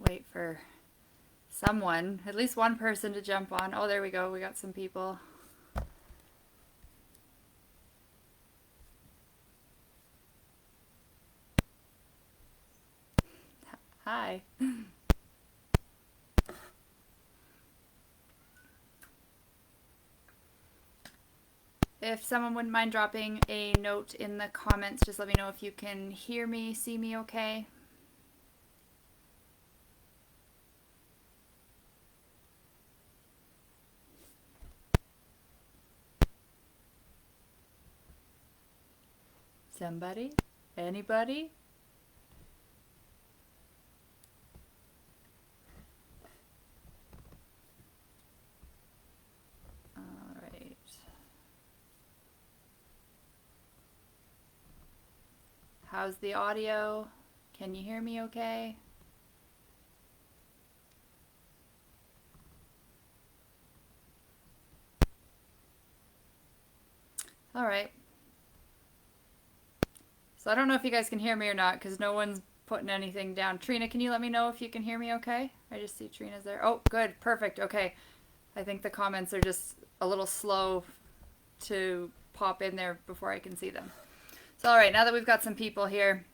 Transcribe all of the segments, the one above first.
wait for someone, at least one person to jump on. Oh, there we go. We got some people. Hi. If someone wouldn't mind dropping a note in the comments, just let me know if you can hear me, see me okay. Somebody? Anybody? All right. How's the audio? Can you hear me okay? All right. So I don't know if you guys can hear me or not because no one's putting anything down. Trina, can you let me know if you can hear me okay? I just see Trina's there. Oh, good. Perfect. Okay. I think the comments are just a little slow to pop in there before I can see them. So, all right, now that we've got some people here,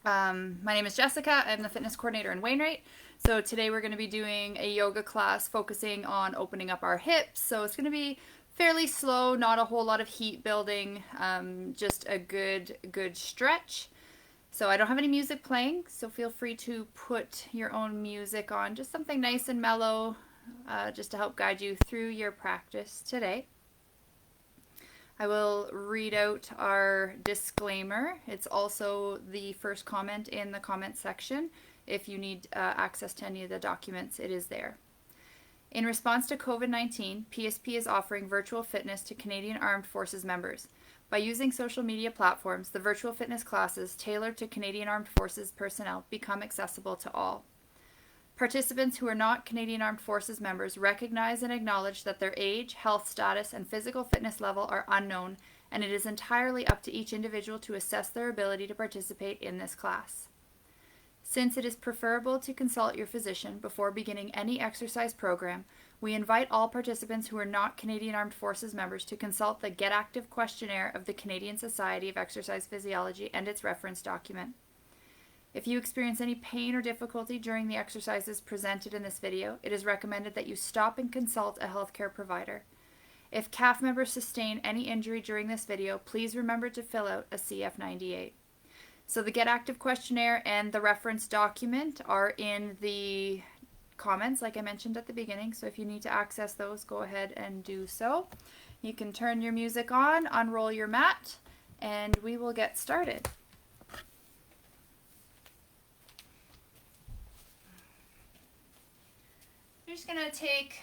my name is Jessica. I'm the fitness coordinator in Wainwright. So today we're going to be doing a yoga class focusing on opening up our hips. So it's going to be fairly slow, not a whole lot of heat building, just a good stretch. So I don't have any music playing, so feel free to put your own music on, just something nice and mellow, just to help guide you through your practice today. I will read out our disclaimer. It's also the first comment in the comment section. If you need access to any of the documents, it is there. In response to COVID-19, PSP is offering virtual fitness to Canadian Armed Forces members. By using social media platforms, the virtual fitness classes tailored to Canadian Armed Forces personnel become accessible to all. Participants who are not Canadian Armed Forces members recognize and acknowledge that their age, health status, and physical fitness level are unknown, and it is entirely up to each individual to assess their ability to participate in this class. Since it is preferable to consult your physician before beginning any exercise program, we invite all participants who are not Canadian Armed Forces members to consult the Get Active questionnaire of the Canadian Society of Exercise Physiology and its reference document. If you experience any pain or difficulty during the exercises presented in this video, it is recommended that you stop and consult a healthcare provider. If CAF members sustain any injury during this video, please remember to fill out a CF98. So the Get Active questionnaire and the reference document are in the comments, like I mentioned at the beginning. So if you need to access those, go ahead and do so. You can turn your music on, unroll your mat, and we will get started. You're just going to take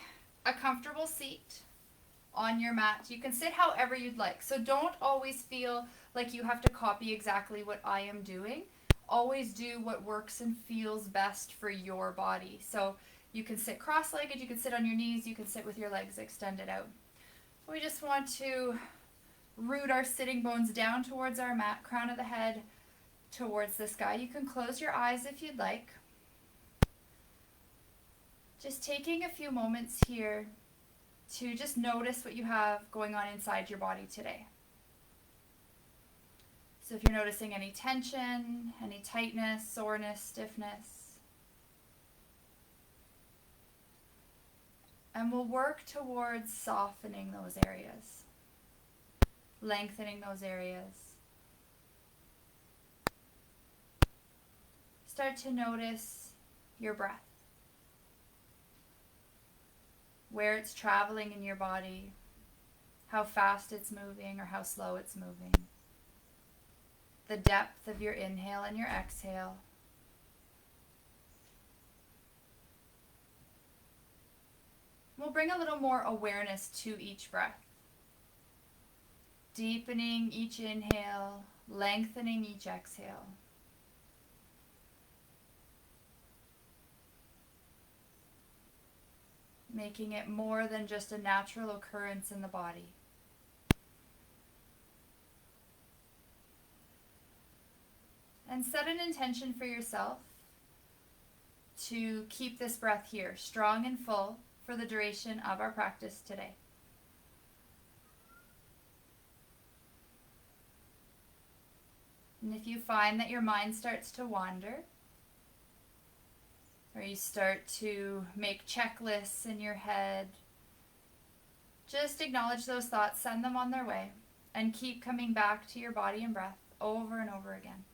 a comfortable seat on your mat. You can sit however you'd like. So don't always feel like you have to copy exactly what I am doing. Always do what works and feels best for your body. So you can sit cross-legged, you can sit on your knees, you can sit with your legs extended out. We just want to root our sitting bones down towards our mat, crown of the head towards the sky. You can close your eyes if you'd like. Just taking a few moments here to just notice what you have going on inside your body today. So if you're noticing any tension, any tightness, soreness, stiffness, and we'll work towards softening those areas, lengthening those areas. Start to notice your breath, where it's traveling in your body, how fast it's moving or how slow it's moving, the depth of your inhale and your exhale. We'll bring a little more awareness to each breath, deepening each inhale, lengthening each exhale. Making it more than just a natural occurrence in the body. And set an intention for yourself to keep this breath here, strong and full, for the duration of our practice today. And if you find that your mind starts to wander, or you start to make checklists in your head, just acknowledge those thoughts, send them on their way, and keep coming back to your body and breath over and over again.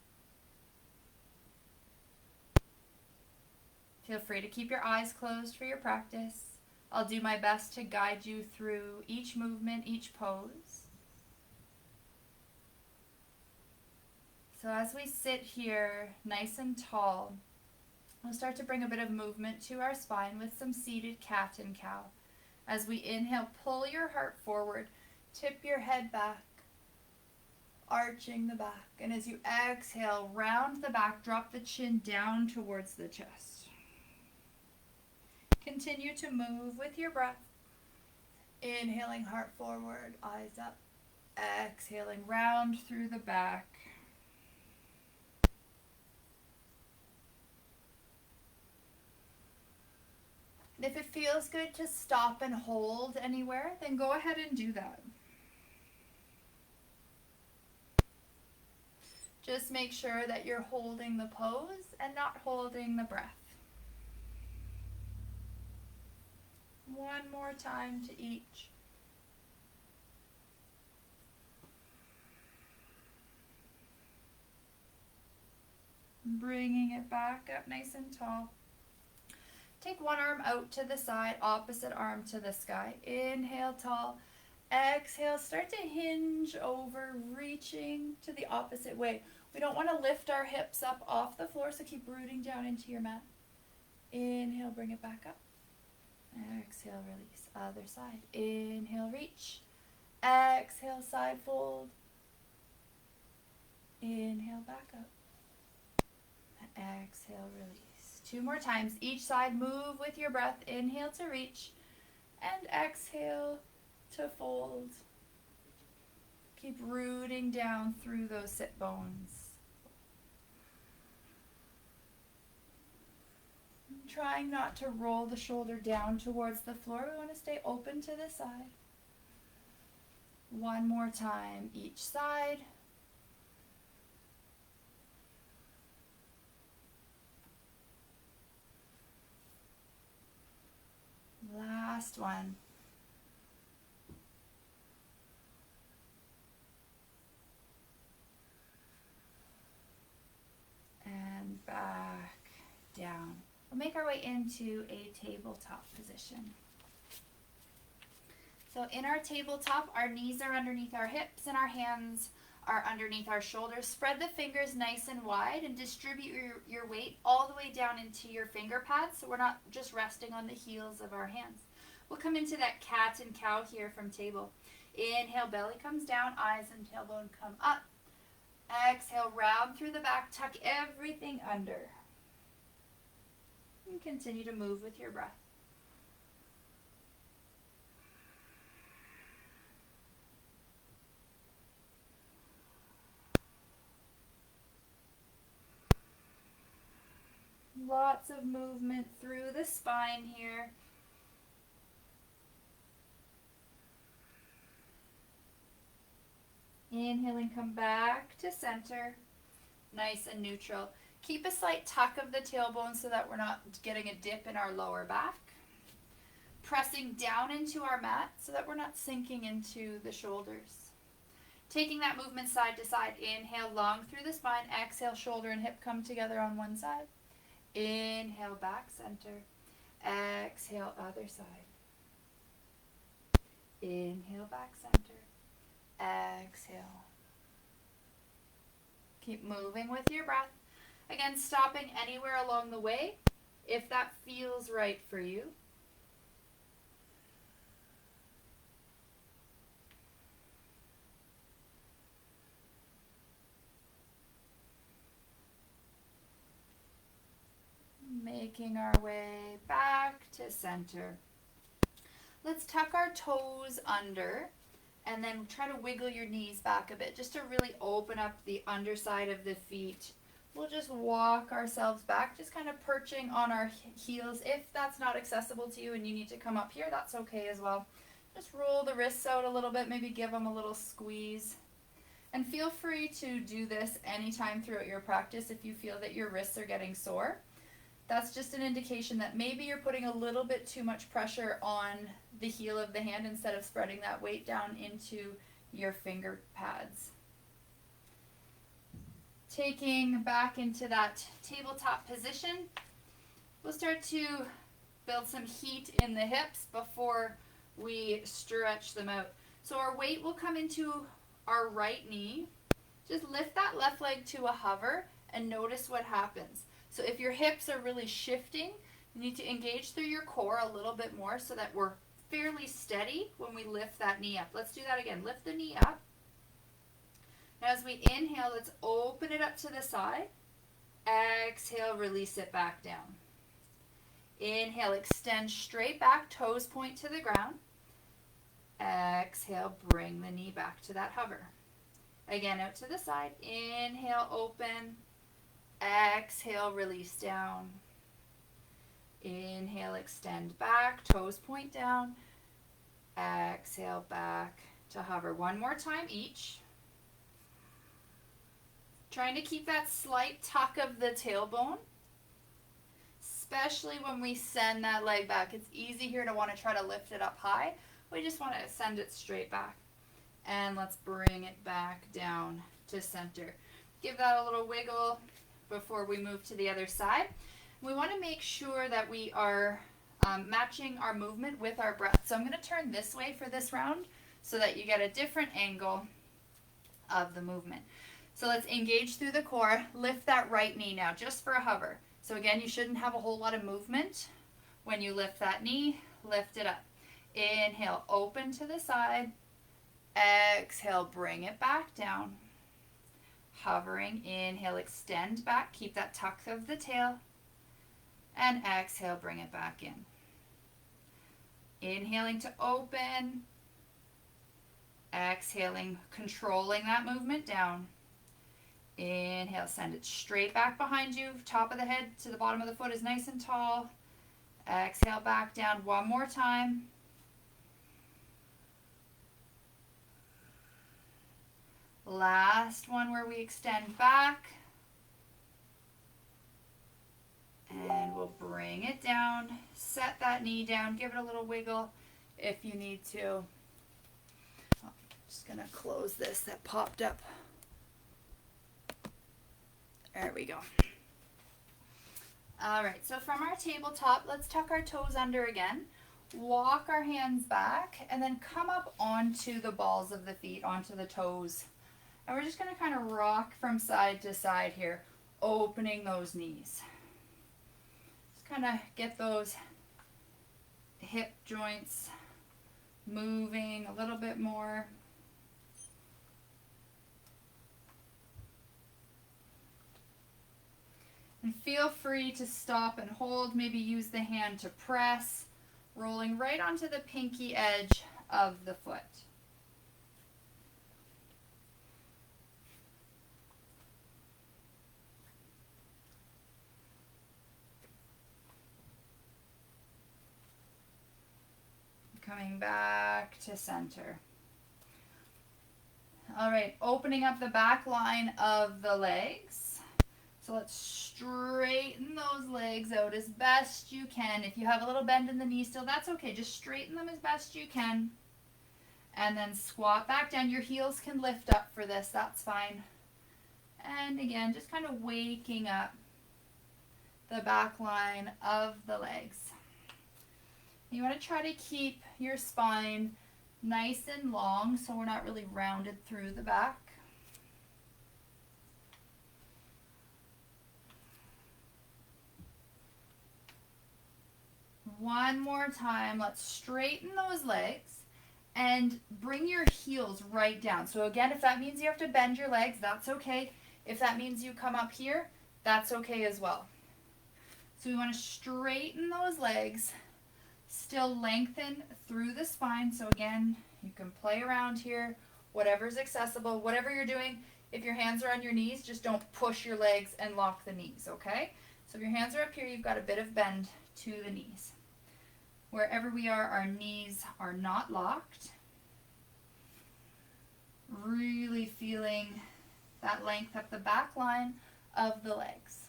Feel free to keep your eyes closed for your practice. I'll do my best to guide you through each movement, each pose. So as we sit here nice and tall, we'll start to bring a bit of movement to our spine with some seated cat and cow. As we inhale, pull your heart forward, tip your head back, arching the back. And as you exhale, round the back, drop the chin down towards the chest. Continue to move with your breath. Inhaling, heart forward, eyes up. Exhaling, round through the back. And if it feels good to stop and hold anywhere, then go ahead and do that. Just make sure that you're holding the pose and not holding the breath. One more time to each. Bringing it back up nice and tall. Take one arm out to the side, opposite arm to the sky. Inhale, tall. Exhale, start to hinge over, reaching to the opposite way. We don't want to lift our hips up off the floor, so keep rooting down into your mat. Inhale, bring it back up. Exhale, release. Other side. Inhale, reach. Exhale, side fold. Inhale, back up. Exhale, release. Two more times. Each side, move with your breath. Inhale to reach. And exhale to fold. Keep rooting down through those sit bones. Trying not to roll the shoulder down towards the floor. We want to stay open to the side. One more time, each side. Last one. And back down. We'll make our way into a tabletop position. So in our tabletop, our knees are underneath our hips and our hands are underneath our shoulders. Spread the fingers nice and wide and distribute your weight all the way down into your finger pads, so we're not just resting on the heels of our hands. We'll come into that cat and cow here from table. Inhale, belly comes down, eyes and tailbone come up. Exhale, round through the back, tuck everything under. And continue to move with your breath. Lots of movement through the spine here. Inhaling, come back to center. Nice and neutral. Keep a slight tuck of the tailbone so that we're not getting a dip in our lower back. Pressing down into our mat so that we're not sinking into the shoulders. Taking that movement side to side. Inhale, long through the spine. Exhale, shoulder and hip come together on one side. Inhale, back center. Exhale, other side. Inhale, back center. Exhale. Keep moving with your breath. Again, stopping anywhere along the way if that feels right for you. Making our way back to center. Let's tuck our toes under and then try to wiggle your knees back a bit just to really open up the underside of the feet we'll just walk ourselves back, just kind of perching on our heels. If that's not accessible to you and you need to come up here, that's okay as well. Just roll the wrists out a little bit, maybe give them a little squeeze. And feel free to do this anytime throughout your practice if you feel that your wrists are getting sore. That's just an indication that maybe you're putting a little bit too much pressure on the heel of the hand instead of spreading that weight down into your finger pads. Taking back into that tabletop position, we'll start to build some heat in the hips before we stretch them out. So our weight will come into our right knee. Just lift that left leg to a hover and notice what happens. So if your hips are really shifting, you need to engage through your core a little bit more so that we're fairly steady when we lift that knee up. Let's do that again. Lift the knee up. Now as we inhale, let's open it up to the side. Exhale, release it back down. Inhale, extend straight back, toes point to the ground. Exhale, bring the knee back to that hover. Again, out to the side. Inhale, open. Exhale, release down. Inhale, extend back, toes point down. Exhale, back to hover. One more time each. Trying to keep that slight tuck of the tailbone, especially when we send that leg back. It's easy here to want to try to lift it up high. We just want to send it straight back. And let's bring it back down to center. Give that a little wiggle before we move to the other side. We want to make sure that we are matching our movement with our breath. So I'm going to turn this way for this round so that you get a different angle of the movement. So let's engage through the core. Lift that right knee now, just for a hover. So again, you shouldn't have a whole lot of movement. When you lift that knee, lift it up. Inhale, open to the side. Exhale, bring it back down. Hovering, inhale, extend back. Keep that tuck of the tail. And exhale, bring it back in. Inhaling to open. Exhaling, controlling that movement down. Inhale, send it straight back behind you. Top of the head to the bottom of the foot is nice and tall. Exhale, back down one more time. Last one where we extend back. And we'll bring it down. Set that knee down. Give it a little wiggle if you need to. I'm just going to close this that popped up. There we go. All right, so from our tabletop, let's tuck our toes under again. Walk our hands back and then come up onto the balls of the feet, onto the toes. And we're just going to kind of rock from side to side here, opening those knees. Just kind of get those hip joints moving a little bit more. And feel free to stop and hold, maybe use the hand to press, rolling right onto the pinky edge of the foot. Coming back to center. All right, opening up the back line of the legs. So let's straighten those legs out as best you can. If you have a little bend in the knee still, that's okay. Just straighten them as best you can. And then squat back down. Your heels can lift up for this, that's fine. And again, just kind of waking up the back line of the legs. You want to try to keep your spine nice and long so we're not really rounded through the back. One more time, let's straighten those legs and bring your heels right down. So again, if that means you have to bend your legs, that's okay. If that means you come up here, that's okay as well. So we want to straighten those legs, still lengthen through the spine. So again, you can play around here, whatever's accessible, whatever you're doing. If your hands are on your knees, just don't push your legs and lock the knees, okay? So if your hands are up here, you've got a bit of bend to the knees. Wherever we are, our knees are not locked. Really feeling that length up the back line of the legs.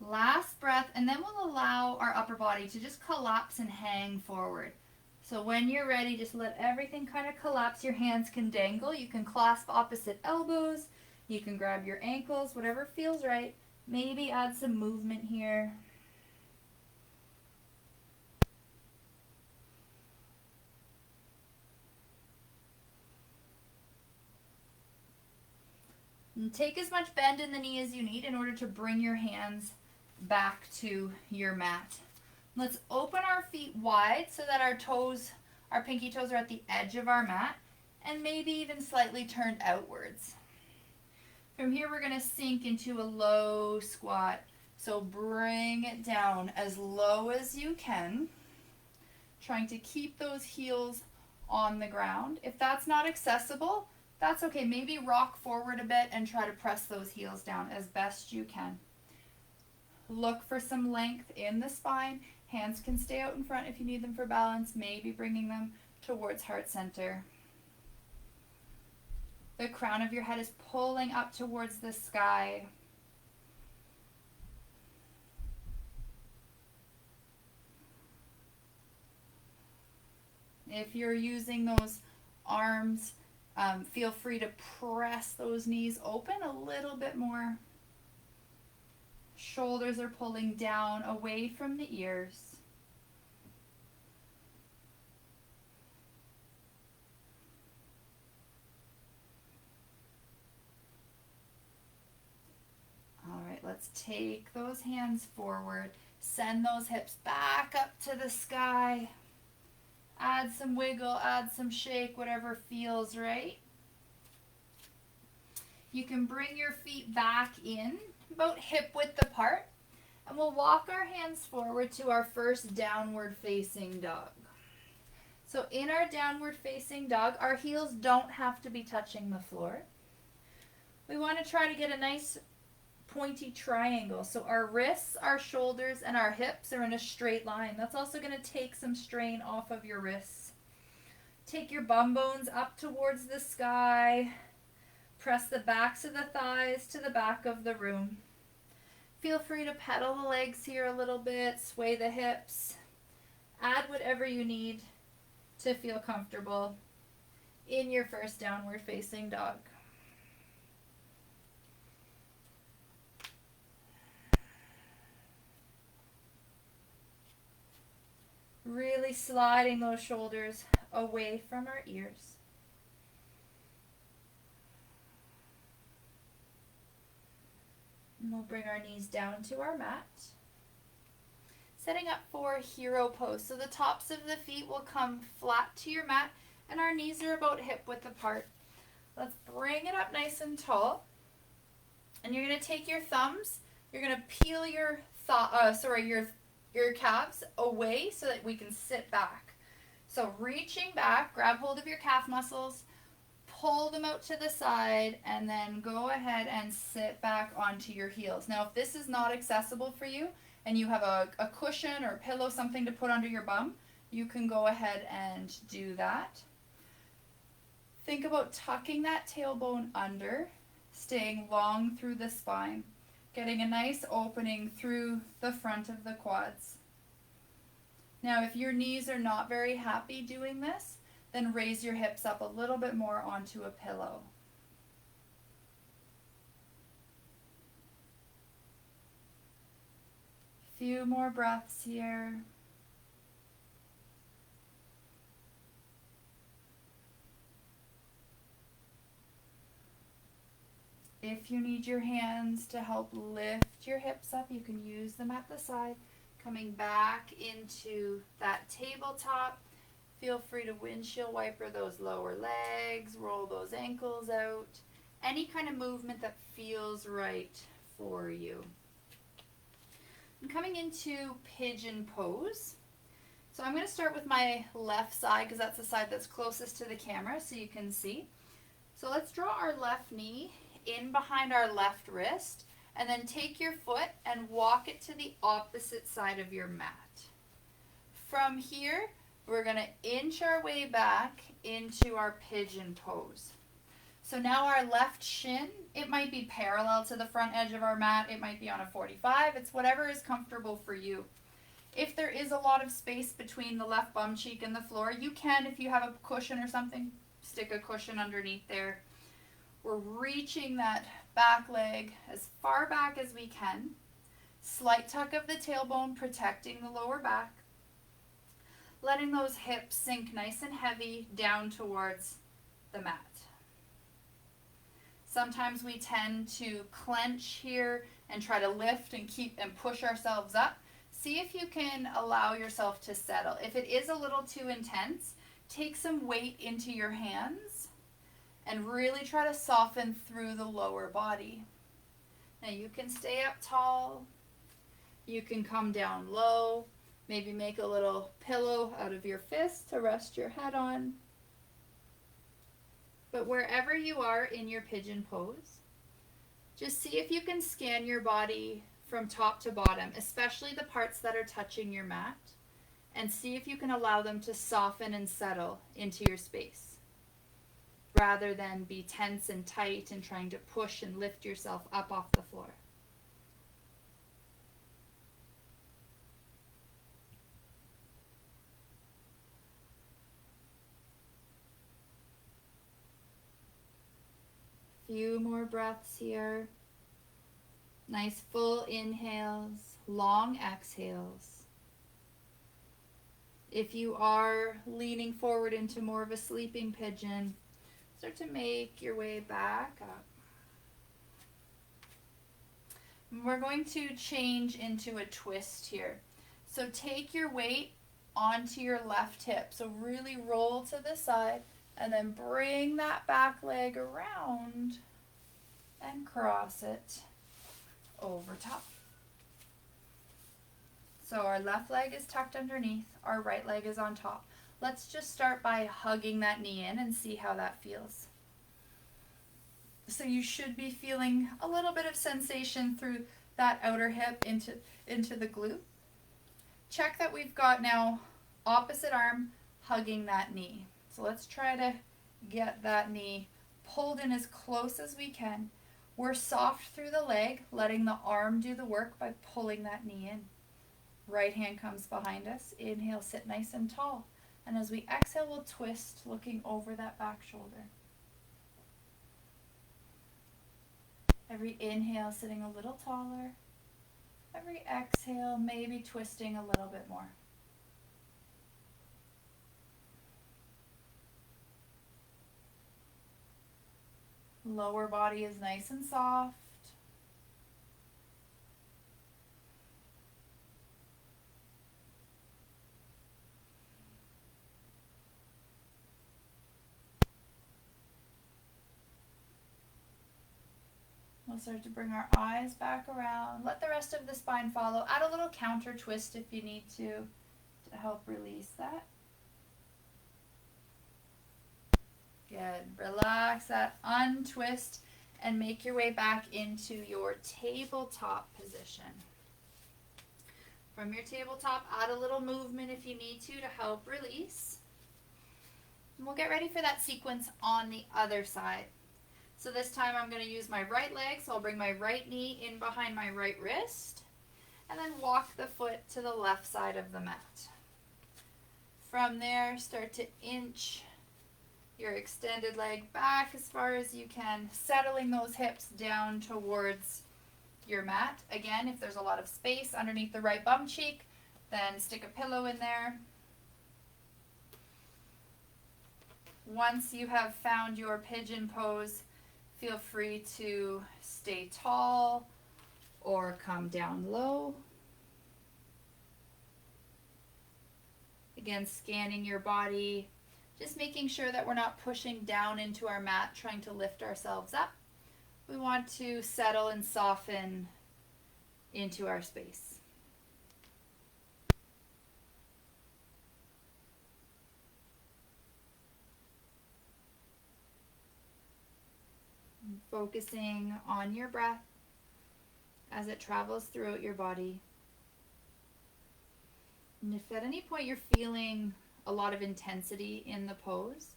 Last breath, and then we'll allow our upper body to just collapse and hang forward. So when you're ready, just let everything kind of collapse. Your hands can dangle. You can clasp opposite elbows. You can grab your ankles, whatever feels right. Maybe add some movement here. And take as much bend in the knee as you need in order to bring your hands back to your mat. Let's open our feet wide so that our toes, our pinky toes are at the edge of our mat and maybe even slightly turned outwards. From here, we're going to sink into a low squat. So bring it down as low as you can, trying to keep those heels on the ground. If that's not accessible, that's okay. Maybe rock forward a bit and try to press those heels down as best you can. Look for some length in the spine. Hands can stay out in front if you need them for balance, maybe bringing them towards heart center. The crown of your head is pulling up towards the sky. If you're using those arms, feel free to press those knees open a little bit more. Shoulders are pulling down away from the ears. All right, let's take those hands forward. Send those hips back up to the sky. Add some wiggle, add some shake, whatever feels right. You can bring your feet back in, about hip width apart, and we'll walk our hands forward to our first downward facing dog. So in our downward facing dog, our heels don't have to be touching the floor. We want to try to get a nice pointy triangle. So our wrists, our shoulders, and our hips are in a straight line. That's also going to take some strain off of your wrists. Take your bum bones up towards the sky. Press the backs of the thighs to the back of the room. Feel free to pedal the legs here a little bit, sway the hips. Add whatever you need to feel comfortable in your first downward facing dog. Really sliding those shoulders away from our ears. And we'll bring our knees down to our mat. Setting up for hero pose. So the tops of the feet will come flat to your mat and our knees are about hip width apart. Let's bring it up nice and tall. And you're going to take your thumbs, you're going to peel your calves away so that we can sit back. So reaching back, grab hold of your calf muscles, pull them out to the side, and then go ahead and sit back onto your heels. Now, if this is not accessible for you and you have a cushion or a pillow, something to put under your bum, you can go ahead and do that. Think about tucking that tailbone under, staying long through the spine, getting a nice opening through the front of the quads. Now, if your knees are not very happy doing this, then raise your hips up a little bit more onto a pillow. Few more breaths here. If you need your hands to help lift your hips up, you can use them at the side. Coming back into that tabletop. Feel free to windshield wiper those lower legs, roll those ankles out. Any kind of movement that feels right for you. I'm coming into pigeon pose. So I'm going to start with my left side because that's the side that's closest to the camera so you can see. So let's draw our left knee in behind our left wrist and then take your foot and walk it to the opposite side of your mat. From here, we're going to inch our way back into our pigeon pose. So now our left shin, it might be parallel to the front edge of our mat. It might be on a 45. It's whatever is comfortable for you. If there is a lot of space between the left bum cheek and the floor, you can, if you have a cushion or something, stick a cushion underneath there. We're reaching that back leg as far back as we can. Slight tuck of the tailbone, protecting the lower back. Letting those hips sink nice and heavy down towards the mat. Sometimes we tend to clench here and try to lift and keep and push ourselves up. See if you can allow yourself to settle. If it is a little too intense, take some weight into your hands and really try to soften through the lower body. Now you can stay up tall. You can come down low. Maybe make a little pillow out of your fist to rest your head on. But wherever you are in your pigeon pose, just see if you can scan your body from top to bottom, especially the parts that are touching your mat, and see if you can allow them to soften and settle into your space, rather than be tense and tight and trying to push and lift yourself up off the floor. Few more breaths here. Nice full inhales, long exhales. If you are leaning forward into more of a sleeping pigeon, start to make your way back up. We're going to change into a twist here. So take your weight onto your left hip. So really roll to the side and then bring that back leg around and cross it over top. So our left leg is tucked underneath, our right leg is on top. Let's just start by hugging that knee in and see how that feels. So you should be feeling a little bit of sensation through that outer hip into the glute. Check that we've got now opposite arm hugging that knee. So let's try to get that knee pulled in as close as we can. We're soft through the leg, letting the arm do the work by pulling that knee in. Right hand comes behind us. Inhale, sit nice and tall. And as we exhale, we'll twist, looking over that back shoulder. Every inhale, sitting a little taller. Every exhale, maybe twisting a little bit more. Lower body is nice and soft. We'll start to bring our eyes back around. Let the rest of the spine follow. Add a little counter twist if you need to help release that. Good. Relax that, untwist, and make your way back into your tabletop position. From your tabletop, add a little movement if you need to help release. And we'll get ready for that sequence on the other side. So this time I'm going to use my right leg, so I'll bring my right knee in behind my right wrist, and then walk the foot to the left side of the mat. From there, start to inch your extended leg back as far as you can, settling those hips down towards your mat. Again, if there's a lot of space underneath the right bum cheek, then stick a pillow in there. Once you have found your pigeon pose, feel free to stay tall or come down low. Again, scanning your body, just making sure that we're not pushing down into our mat, trying to lift ourselves up. We want to settle and soften into our space. Focusing on your breath as it travels throughout your body. And if at any point you're feeling a lot of intensity in the pose,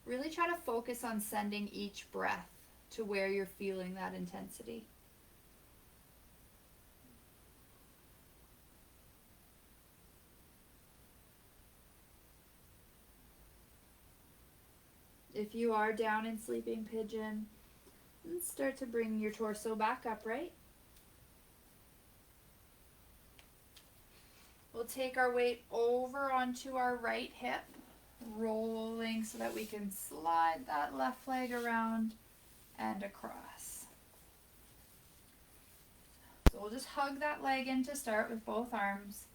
really try to focus on sending each breath to where you're feeling that intensity. If you are down in sleeping pigeon, start to bring your torso back upright. We'll take our weight over onto our right hip, rolling so that we can slide that left leg around and across. So we'll just hug that leg in to start with both arms.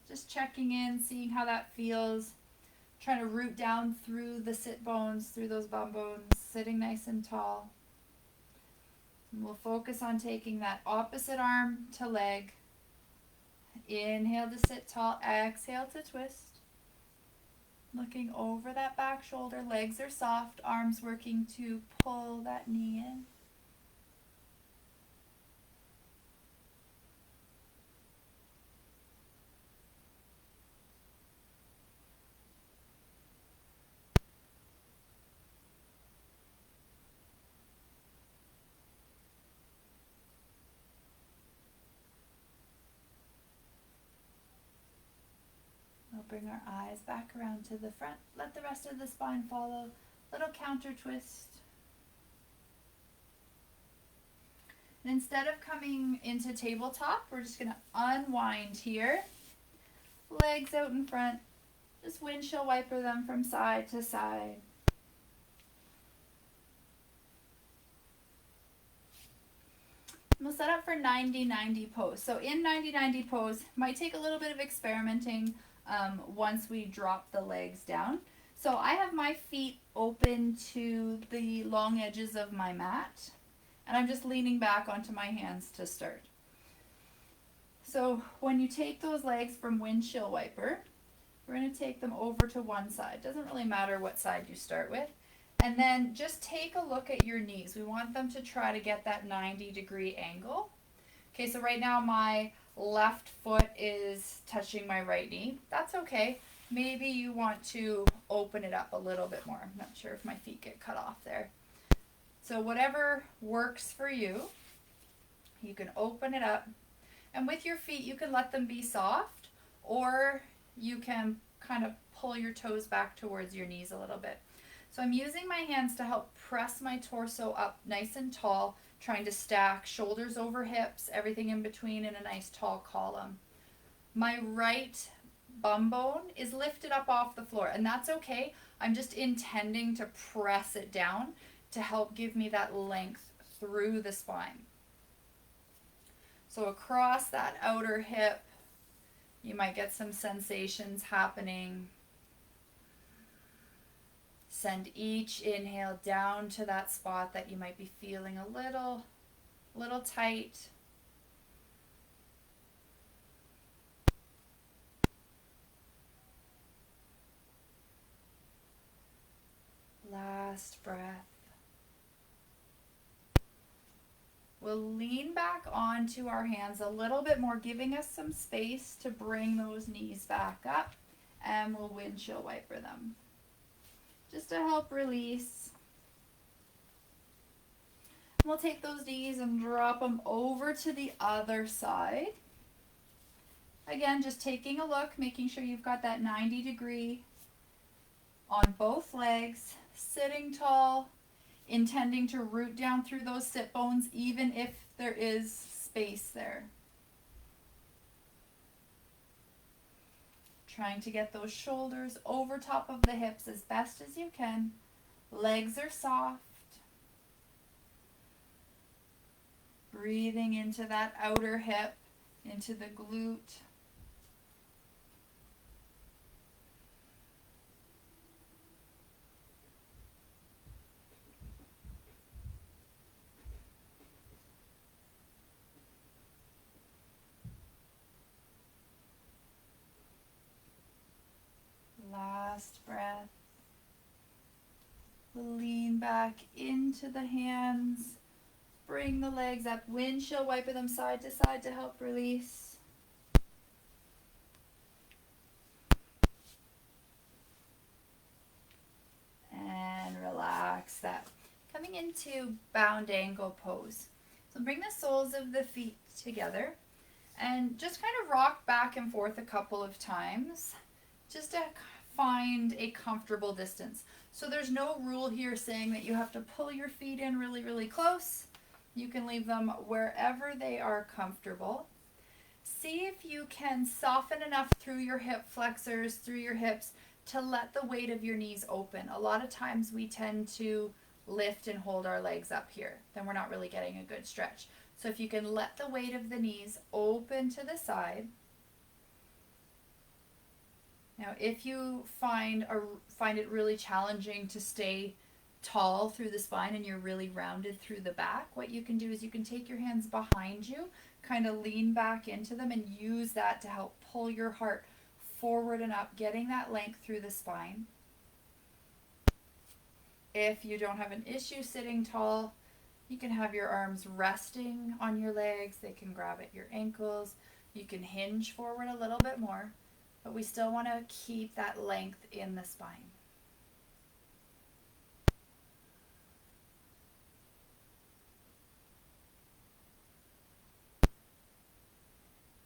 Just checking in, seeing how that feels. Trying to root down through the sit bones, through those bum bones, sitting nice and tall. And we'll focus on taking that opposite arm to leg. Inhale to sit tall, exhale to twist. Looking over that back shoulder, legs are soft, arms working to pull that knee in. We'll bring our eyes back around to the front. Let the rest of the spine follow. Little counter twist. And instead of coming into tabletop, we're just going to unwind here. Legs out in front. Just windshield wiper them from side to side. We'll set up for 90-90 pose. So in 90-90 pose, might take a little bit of experimenting once we drop the legs down. So I have my feet open to the long edges of my mat, and I'm just leaning back onto my hands to start. So when you take those legs from windshield wiper, we're going to take them over to one side. Doesn't really matter what side you start with. And then just take a look at your knees. We want them to try to get that 90-degree angle. Okay, so right now my left foot is touching my right knee. That's okay. Maybe you want to open it up a little bit more. I'm not sure if my feet get cut off there. So whatever works for you, you can open it up. And with your feet, you can let them be soft, or you can kind of pull your toes back towards your knees a little bit. So I'm using my hands to help press my torso up nice and tall, trying to stack shoulders over hips, everything in between in a nice tall column. My right bum bone is lifted up off the floor, and that's okay. I'm just intending to press it down to help give me that length through the spine. So across that outer hip, you might get some sensations happening. Send each inhale down to that spot that you might be feeling a little tight. Last breath. We'll lean back onto our hands a little bit more, giving us some space to bring those knees back up, and we'll windshield wiper them, just to help release. We'll take those knees and drop them over to the other side. Again, just taking a look, making sure you've got that 90-degree on both legs, sitting tall, intending to root down through those sit bones, even if there is space there. Trying to get those shoulders over top of the hips as best as you can. Legs are soft. Breathing into that outer hip, into the glute. Last breath. Lean back back into the hands. Bring the legs up. Windshield wiper them side to side to help release. And relax that. Coming into bound ankle pose. So bring the soles of the feet together and just kind of rock back and forth a couple of times just to find a comfortable distance. So there's no rule here saying that you have to pull your feet in really, really close. You can leave them wherever they are comfortable. See if you can soften enough through your hip flexors, through your hips, to let the weight of your knees open. A lot of times we tend to lift and hold our legs up here. Then we're not really getting a good stretch. So if you can let the weight of the knees open to the side. Now, if you find it really challenging to stay tall through the spine and you're really rounded through the back, what you can do is you can take your hands behind you, kind of lean back into them and use that to help pull your heart forward and up, getting that length through the spine. If you don't have an issue sitting tall, you can have your arms resting on your legs. They can grab at your ankles. You can hinge forward a little bit more, but we still want to keep that length in the spine.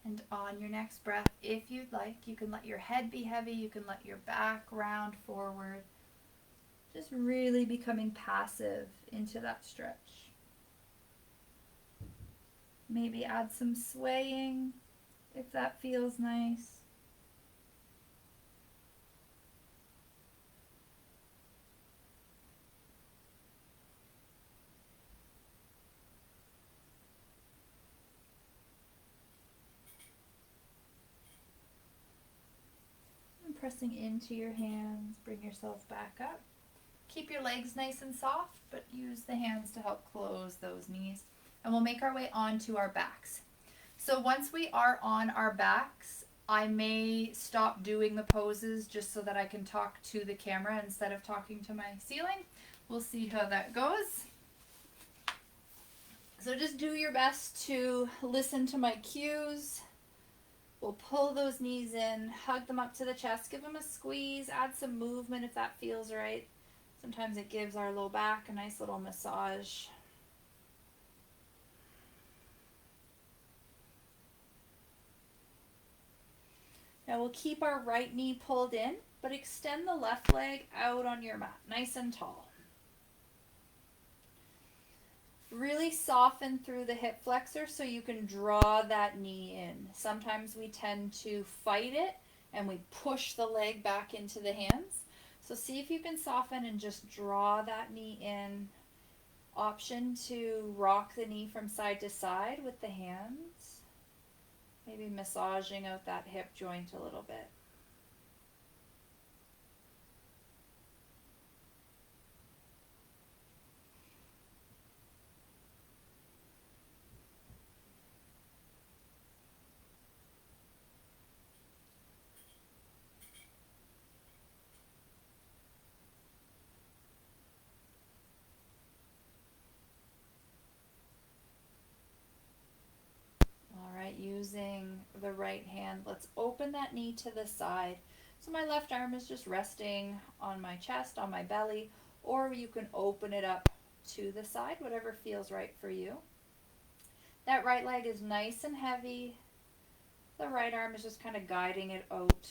And on your next breath, if you'd like, you can let your head be heavy. You can let your back round forward. Just really becoming passive into that stretch. Maybe add some swaying if that feels nice. And pressing into your hands, bring yourself back up. Keep your legs nice and soft, but use the hands to help close those knees. And we'll make our way onto our backs. So once we are on our backs, I may stop doing the poses just so that I can talk to the camera instead of talking to my ceiling. We'll see how that goes. So just do your best to listen to my cues. We'll pull those knees in, hug them up to the chest, give them a squeeze, add some movement if that feels right. Sometimes it gives our low back a nice little massage. Now we'll keep our right knee pulled in, but extend the left leg out on your mat, nice and tall. Really soften through the hip flexor so you can draw that knee in. Sometimes we tend to fight it and we push the leg back into the hands. So see if you can soften and just draw that knee in. Option to rock the knee from side to side with the hands. Maybe massaging out that hip joint a little bit. Using the right hand, let's open that knee to the side. So my left arm is just resting on my chest, on my belly, or you can open it up to the side, whatever feels right for you. That right leg is nice and heavy. The right arm is just kind of guiding it out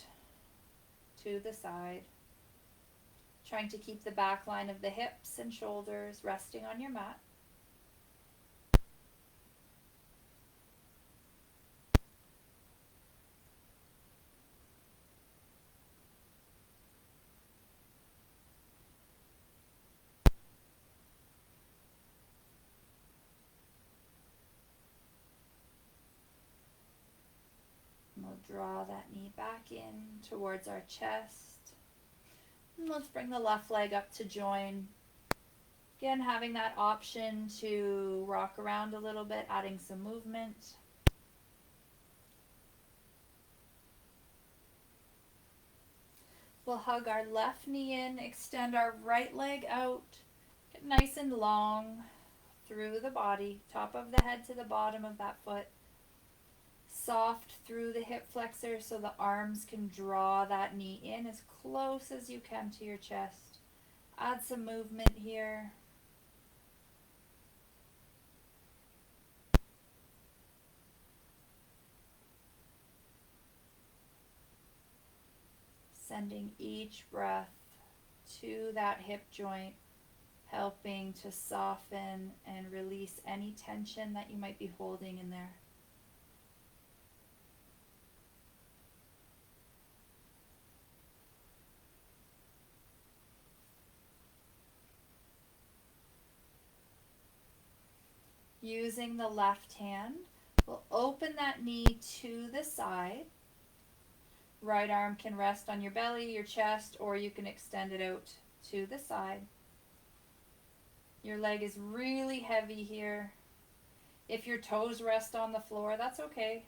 to the side. Trying to keep the back line of the hips and shoulders resting on your mat. We'll draw that knee back in towards our chest. And let's bring the left leg up to join. Again, having that option to rock around a little bit, adding some movement. We'll hug our left knee in, extend our right leg out, nice and long through the body, top of the head to the bottom of that foot. Soft through the hip flexor so the arms can draw that knee in as close as you can to your chest. Add some movement here. Sending each breath to that hip joint, helping to soften and release any tension that you might be holding in there. Using the left hand, we'll open that knee to the side. Right arm can rest on your belly, your chest, or you can extend it out to the side. Your leg is really heavy here. If your toes rest on the floor, that's okay.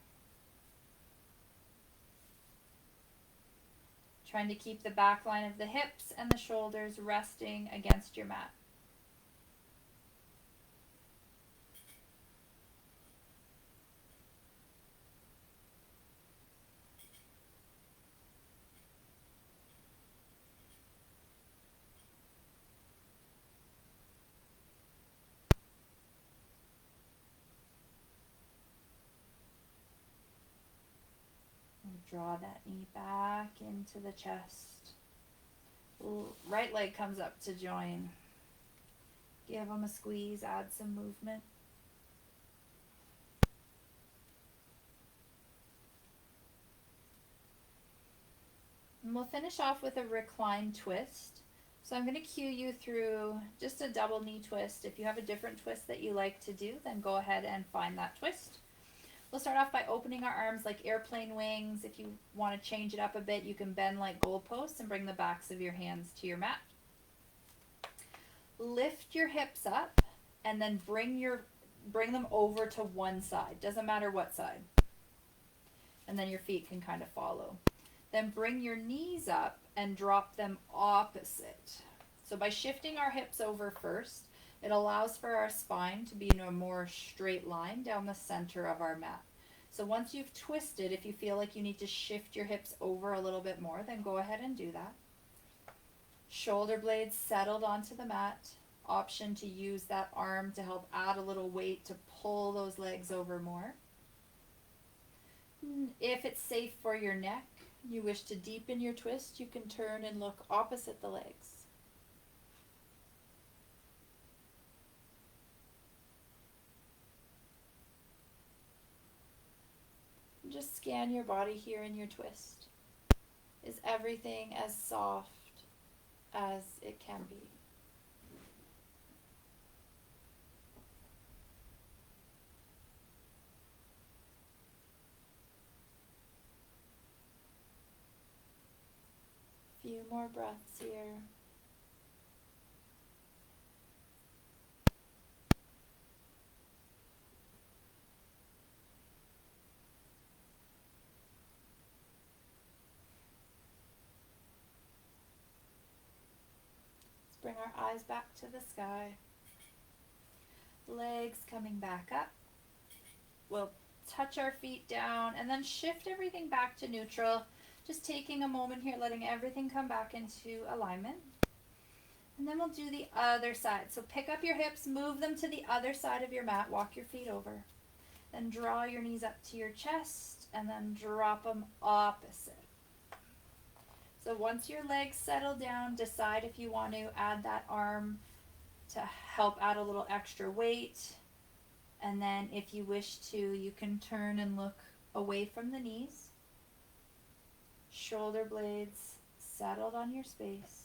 Trying to keep the back line of the hips and the shoulders resting against your mat. Draw that knee back into the chest. Right leg comes up to join. Give them a squeeze, add some movement. And we'll finish off with a recline twist. So I'm going to cue you through just a double knee twist. If you have a different twist that you like to do, then go ahead and find that twist. We'll start off by opening our arms like airplane wings. If you want to change it up a bit, you can bend like goalposts and bring the backs of your hands to your mat. Lift your hips up and then bring them over to one side. Doesn't matter what side. And then your feet can kind of follow. Then bring your knees up and drop them opposite. So by shifting our hips over first, it allows for our spine to be in a more straight line down the center of our mat. So once you've twisted, if you feel like you need to shift your hips over a little bit more, then go ahead and do that. Shoulder blades settled onto the mat. Option to use that arm to help add a little weight to pull those legs over more. If it's safe for your neck, you wish to deepen your twist, you can turn and look opposite the legs. Just scan your body here in your twist. Is everything as soft as it can be? Few more breaths here. Bring our eyes back to the sky. Legs coming back up. We'll touch our feet down and then shift everything back to neutral. Just taking a moment here, letting everything come back into alignment. And then we'll do the other side. So pick up your hips, move them to the other side of your mat, walk your feet over. Then draw your knees up to your chest and then drop them opposite. So once your legs settle down, decide if you want to add that arm to help add a little extra weight. And then if you wish to, you can turn and look away from the knees. Shoulder blades settled on your space.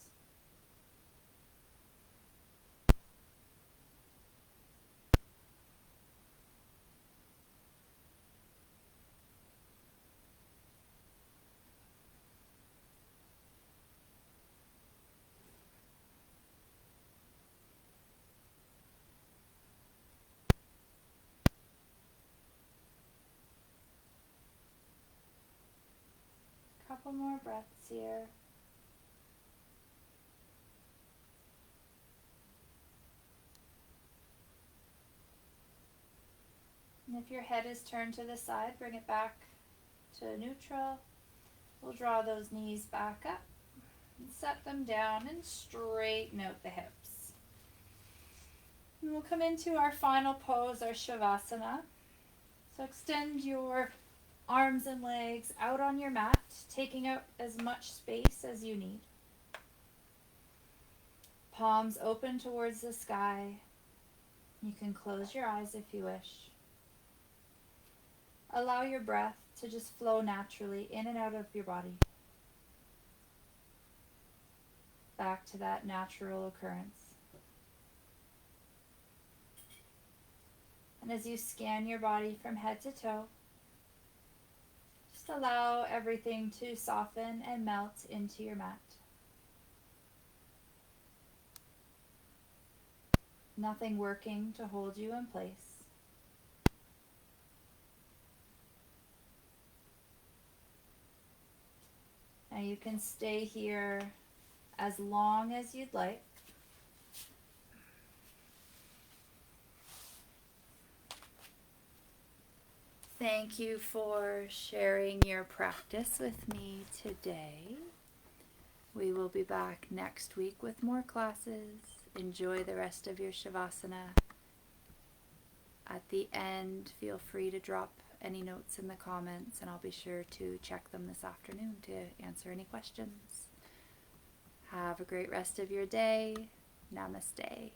Couple more breaths here. if your head is turned to the side, bring it back to neutral. We'll draw those knees back up and set them down and straighten out the hips. And we'll come into our final pose, our Shavasana. So extend your arms and legs out on your mat, taking out as much space as you need. Palms open towards the sky. You can close your eyes if you wish. Allow your breath to just flow naturally in and out of your body. Back to that natural occurrence. And as you scan your body from head to toe, just allow everything to soften and melt into your mat. Nothing working to hold you in place. Now you can stay here as long as you'd like. Thank you for sharing your practice with me today. We will be back next week with more classes. Enjoy the rest of your Shavasana. At the end, feel free to drop any notes in the comments, and I'll be sure to check them this afternoon to answer any questions. Have a great rest of your day. Namaste.